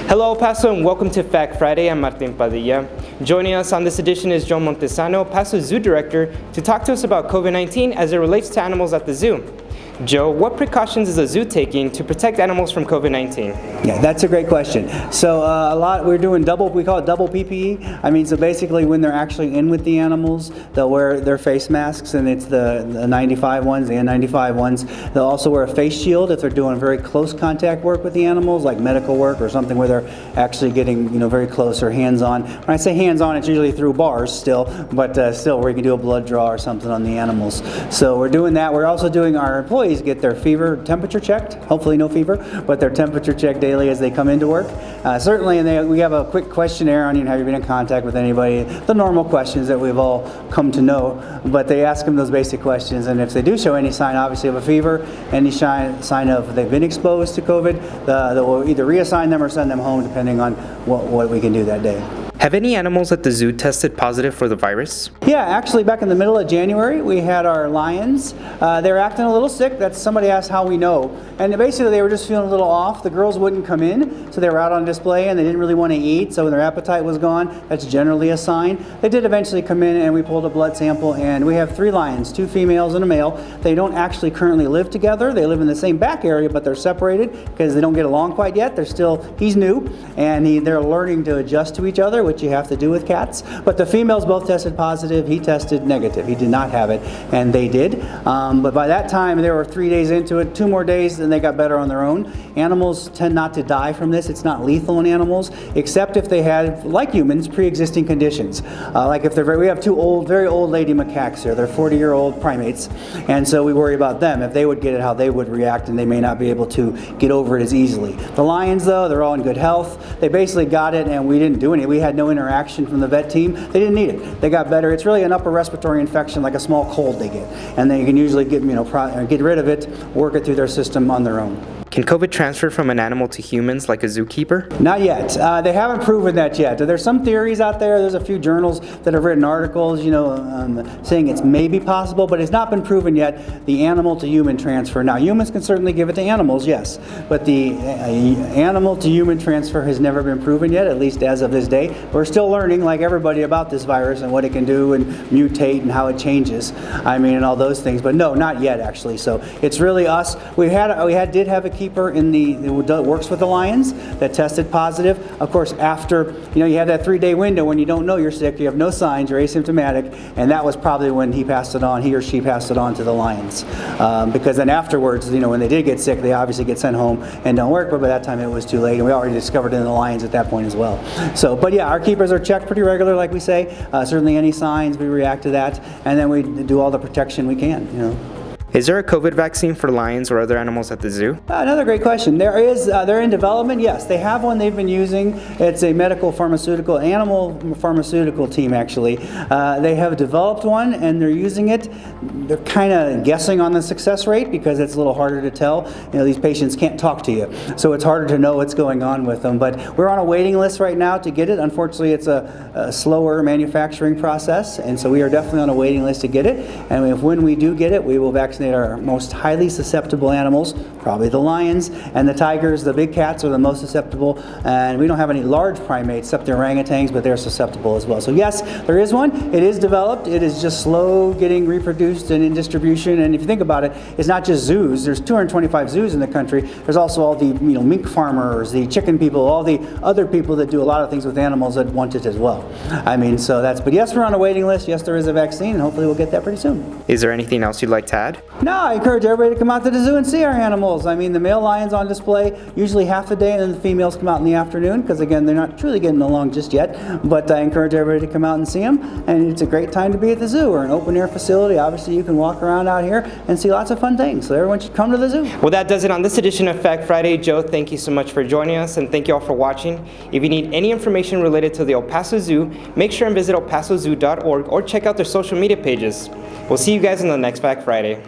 Hello El Paso and welcome to Fact Friday. I'm Martin Padilla. Joining us on this edition is Montisano, Paso Zoo Director, to talk to us about COVID-19 as it relates to animals at the zoo. Joe, what precautions is the zoo taking to protect animals from COVID-19? Yeah, that's a great question. So we're doing we call it double PPE. I mean, so basically when they're actually in with the animals, they'll wear their face masks, and it's the 95 ones, the N95 ones. They'll also wear a face shield if they're doing very close contact work with the animals, like medical work or something where they're actually getting very close or hands-on. When I say hands-on, it's usually through bars still, but still where you can do a blood draw or something on the animals. So we're doing that. We're also doing our employees get their fever temperature checked, hopefully no fever, but their temperature checked daily as they come into work. Certainly, and we have a quick questionnaire on have you been in contact with anybody, the normal questions that we've all come to know, but they ask them those basic questions, and if they do show any sign, obviously, of a fever, any sign of they've been exposed to COVID, they'll either reassign them or send them home depending on what we can do that day. Have any animals at the zoo tested positive for the virus? Yeah, actually back in the middle of January, we had our lions. They were acting a little sick. Somebody asked how we know. And basically they were just feeling a little off. The girls wouldn't come in, so they were out on display and they didn't really want to eat, so their appetite was gone. That's generally a sign. They did eventually come in and we pulled a blood sample, and we have 3 lions, 2 females and a male. They don't actually currently live together. They live in the same back area, but they're separated because they don't get along quite yet. He's new, and they're learning to adjust to each other, which you have to do with cats. But the females both tested positive. He tested negative. He did not have it, and they did. But by that time, they were 3 days into it, 2 more days, and they got better on their own. Animals tend not to die from this. It's not lethal in animals, except if they had, like humans, pre-existing conditions. Like if we have 2 very old lady macaques here. They're 40-year-old primates, and so we worry about them. If they would get it, how they would react, and they may not be able to get over it as easily. The lions, though, they're all in good health. They basically got it, and we didn't do anything. We had no interaction from the vet team. They didn't need it. They got better. It's really an upper respiratory infection, like a small cold they get, and then you can usually get rid of it, work it through their system on their own. Can COVID transfer from an animal to humans like a zookeeper? Not yet. They haven't proven that yet. There's some theories out there. There's a few journals that have written articles, saying it's maybe possible, but it's not been proven yet, the animal to human transfer. Now, humans can certainly give it to animals, yes, but the animal to human transfer has never been proven yet, at least as of this day. We're still learning, like everybody, about this virus and what it can do and mutate and how it changes. And all those things. But no, not yet, actually. So it's really us. We did have a keeper that works with the lions that tested positive. Of course, after you have that 3-day window when you don't know you're sick, you have no signs, you're asymptomatic, and that was probably when he or she passed it on to the lions. Because then afterwards, when they did get sick, they obviously get sent home and don't work. But by that time, it was too late, and we already discovered it in the lions at that point as well. So, but yeah, our keepers are checked pretty regular, like we say. Certainly, any signs, we react to that, and then we do all the protection we can. Is there a COVID vaccine for lions or other animals at the zoo? Another great question. They're in development, yes. They have one they've been using. It's a animal pharmaceutical team, actually. They have developed one, and they're using it. They're kind of guessing on the success rate because it's a little harder to tell. These patients can't talk to you, so it's harder to know what's going on with them. But we're on a waiting list right now to get it. Unfortunately, it's a slower manufacturing process, and so we are definitely on a waiting list to get it. And when we do get it, we will vaccinate our most highly susceptible animals, probably the lions and the tigers. The big cats are the most susceptible, and we don't have any large primates except the orangutans, but they're susceptible as well. So yes, there is one. It is developed. It is just slow getting reproduced and in distribution. And if you think about it, it's not just zoos. There's 225 zoos in the country. There's also all the mink farmers, the chicken people, all the other people that do a lot of things with animals that want it as well. But yes, we're on a waiting list. Yes, there is a vaccine, and hopefully we'll get that pretty soon. Is there anything else you'd like to add? No, I encourage everybody to come out to the zoo and see our animals. The male lion's on display usually half the day, and then the females come out in the afternoon because, again, they're not truly getting along just yet. But I encourage everybody to come out and see them, and it's a great time to be at the zoo. We're an open-air facility. Obviously, you can walk around out here and see lots of fun things, so everyone should come to the zoo. Well, that does it on this edition of Fact Friday. Joe, thank you so much for joining us, and thank you all for watching. If you need any information related to the El Paso Zoo, make sure and visit elpasozoo.org or check out their social media pages. We'll see you guys on the next Fact Friday.